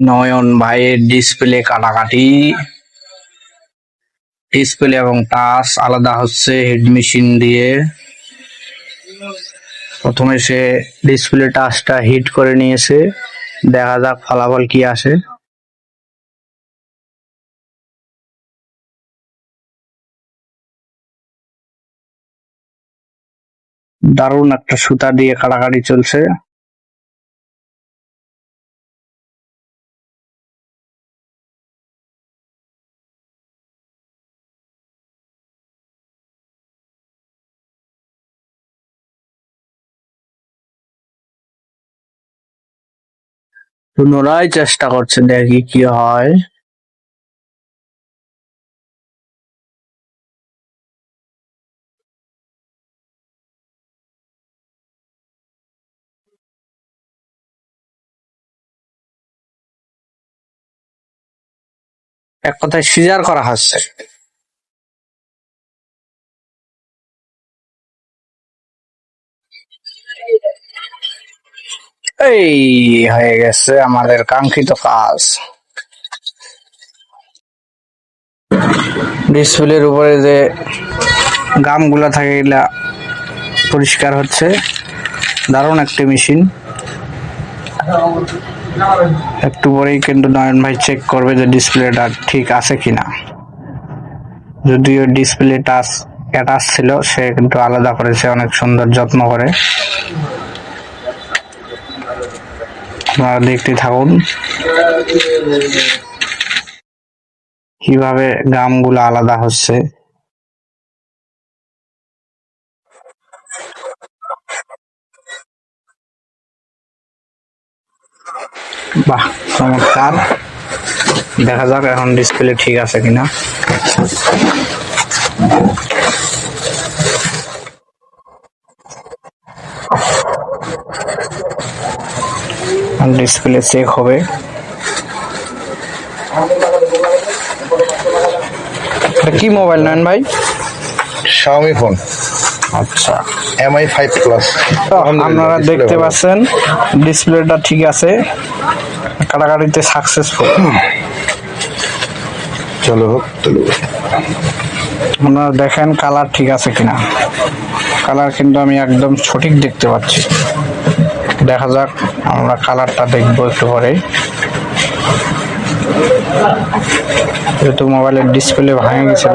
নয়ন ভাইয়ের ডিসপ্লে কাটাকাটি। ডিসপ্লে এবং টাচ আলাদা হচ্ছে হেড মেশিন দিয়ে। প্রথমে সে ডিসপ্লে টাচটা হিট করে নিয়েছে, দেখা যাক ফলাফল কি আসে। দারুণ একটা সুতা দিয়ে কাটাকাটি চলছে। পুনরায় চেষ্টা করছে, দেখি কি হয়। এক কথায় সিজার করা হচ্ছে। এই হয়ে গেছে আমাদের কাঙ্ক্ষিত কাজ। ডিসপ্লের উপরে যে গামগুলা থাকে এগুলা পরিষ্কার হচ্ছে। দারুণ একটি মেশিন। একটু পরেই কিন্তু নয়ন ভাই চেক করবে যে ডিসপ্লেটা ঠিক আছে কিনা। যদিও ডিসপ্লে টাচ অ্যাটাচ ছিল, সে কিন্তু আলাদা করেছে অনেক সুন্দর যত্ন করে। আপনারা দেখতে থাকুন কিভাবে গামগুলো আলাদা হচ্ছে। বাহ, চমৎকার। দেখা যাক এখন ডিসপ্লে ঠিক আছে কিনা। ডিসপ্লে চেক হবে। কি মোবাইল নেন ভাই? Xiaomi phone. আচ্ছা, MI 5 প্লাস। আপনারা দেখতে পাচ্ছেন ডিসপ্লেটা ঠিক আছে, কাটাকাটিতে সাকসেসফুল। চলো হোক, চলো। আপনারা দেখেন কালার ঠিক আছে কিনা। কালার কিন্তু আমি একদম সঠিক দেখতে পাচ্ছি। দেখা যাক, আমরা কালারটা দেখবো একটু পরে। যেহেতু মোবাইলের ডিসপ্লে ভেঙে গেছিল।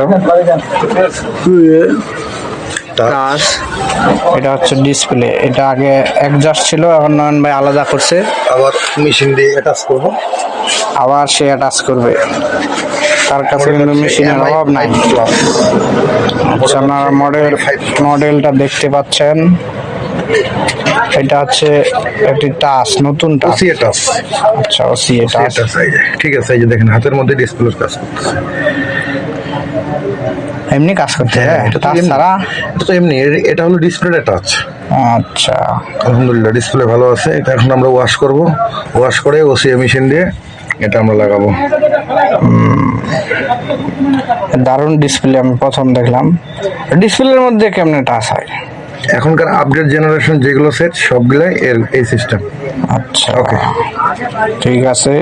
টাচ, এটা হচ্ছে ডিসপ্লে। এটা আগে অ্যাডজাস্ট ছিল, এখন নয়ন ভাই আলাদা করছে। আবার মেশিন দিয়ে অ্যাটাচ করব। আবার সে অ্যাটাচ করবে। তার কাছে কিন্তু মেশিনের অভাব নাই। আচ্ছা, আপনারা মডেলটা দেখতে পাচ্ছেন। এটা হচ্ছে একটি টাচ, নতুন টাচ। আচ্ছা, ওসিএ টাচ। ঠিক আছে, এই যে দেখেন হাতের মধ্যে ডিসপ্লের কাজ করতেছে। এমনি কাজ করতে হ্যাঁ, এটা ছাড়া এটা তো এমনি, এটা হলো ডিসপ্লে টাচ। আচ্ছা, আলহামদুলিল্লাহ ডিসপ্লে ভালো আছে। এটা এখন আমরা ওয়াশ করব। ওয়াশ করে ওসিএ মেশিন দিয়ে এটা আমরা লাগাবো। দারুণ ডিসপ্লে, আমি প্রথম দেখলাম। ডিসপ্লের মধ্যে কেমনে টাচ হয়? এখনকার আপডেট জেনারেশন যেগুলো সেট সবগুলাই এই সিস্টেম। আচ্ছা, ওকে, ঠিক আছে,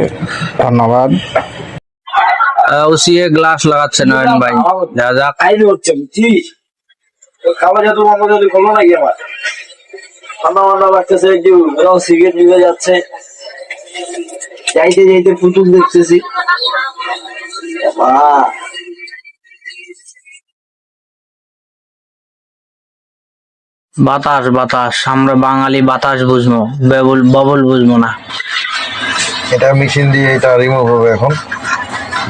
ধন্যবাদ। ওসিএ গ্লাস লাগাচ্ছে নয়ন ভাই। যা যাক, আইনি হচ্ছে বুঝছিস, খাবার যত মজা যদি ভালো লাগে আমার ঠান্ডা ঠান্ডা লাগতেছে, একটু সিগারেট নিয়ে যাচ্ছে, যাইতে যাইতে পুতুল দেখতেছি। বাতাস বাতাস, আমরা বাঙালি বাতাস বুঝবো, ববল বুঝবো না। এটা মেশিন দিয়ে এটা রিমুভ হবে এখন।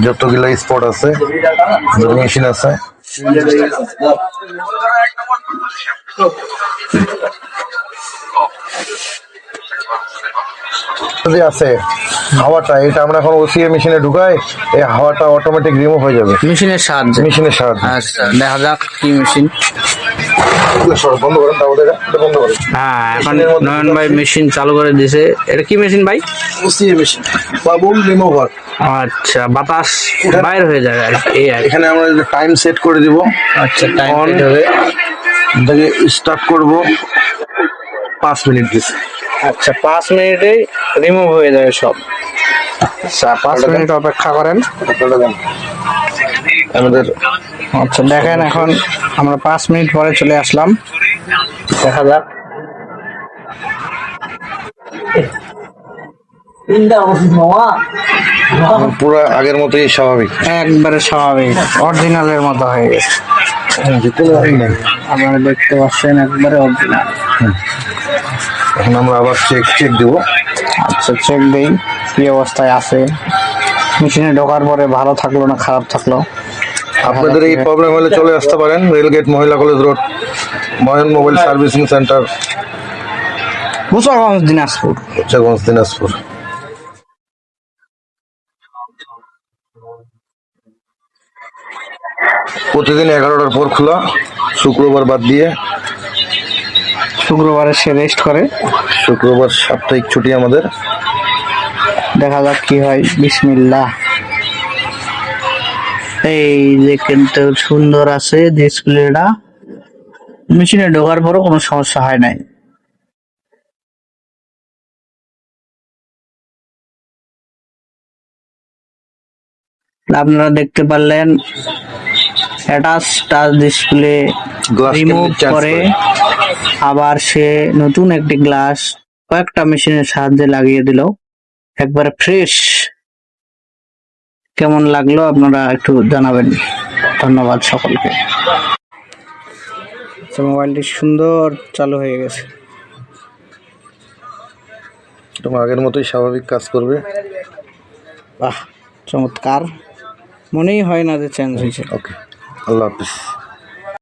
যতগুলো স্পট আছে, মেশিন আছে। আছে হাওয়াটা, এটা আমরা এখন ওসিএ মেশিনে ঢুকাই, এই হাওয়াটা অটোমেটিক রিমুভ হয়ে যাবে মেশিনের সাহায্যে। আচ্ছা, দেখা যাক কি মেশিন। বন্ধ করেন, বন্ধ করেন। হ্যাঁ, এখন নয়ন ভাই মেশিন চালু করে দিয়েছে। এটা কি মেশিন ভাই? OCA machine, bubble remover. আচ্ছা, বাতাস বাইরে হয়ে যাবে এই আর। এখানে আমরা টাইম সেট করে দিব। আচ্ছা, টাইম সেট হবে। এটাকে স্টার্ট করব 5 মিনিট দিছে। আচ্ছা, 5 মিনিটে রিমুভ হয়ে যাবে সব। আচ্ছা 5 মিনিট অপেক্ষা করেন। আমাদের আচ্ছা দেখেন এখন আমরা 5 মিনিট পরে চলে আসলাম, দেখা যাক। পুরো আগের মতোই স্বাভাবিক, একবারে স্বাভাবিক অরিজিনালের মতো হয়ে গেছে। আপনারা দেখতে পাচ্ছেন একবারে অরিজিনাল। এখন আমরা আবার চেক দিব। আচ্ছা চেক দেই কি অবস্থায় আছে, মেশিনে ঢোকার পরে ভালো থাকলো না খারাপ থাকলো। আপনাদের এই প্রবলেম হলে চলে আসতে পারেন rail gate Mohila college road, Moyon mobile servicing centre, Musaganj, Dinajpur. Chaganj, Dinajpur. প্রতিদিন 11টার পর খোলা, শুক্রবার বাদ দিয়ে। শুক্রবারে সে রেস্ট করে, শুক্রবার সাপ্তাহিক ছুটি আমাদের। দেখা যাক কি হয়। বিসমিল্লাহ। এই যে কিন্তু সুন্দর আছে ডিসপ্লেটা, মেশিনে ঢোকার পরও কোনো সমস্যা হয় নাই। আপনারা দেখতে পারলেন attach touch display Glass remove কেমনি change করে করে? আবার সে নতুন একটি গ্লাস কয়েকটা মেশিনের সাহায্যে লাগিয়ে দিল, একবারে ফ্রেশ। কেমন লাগলো আপনারা একটু জানাবেন। ধন্যবাদ সকলকে। মোবাইলটি সুন্দর চালু হয়ে গেছে, তোমার আগের মতোই স্বাভাবিক কাজ করবে। বাহ চমৎকার, মনেই হয় না যে চেঞ্জ হয়েছে। ওকে, আল্লাহ হাফিজ।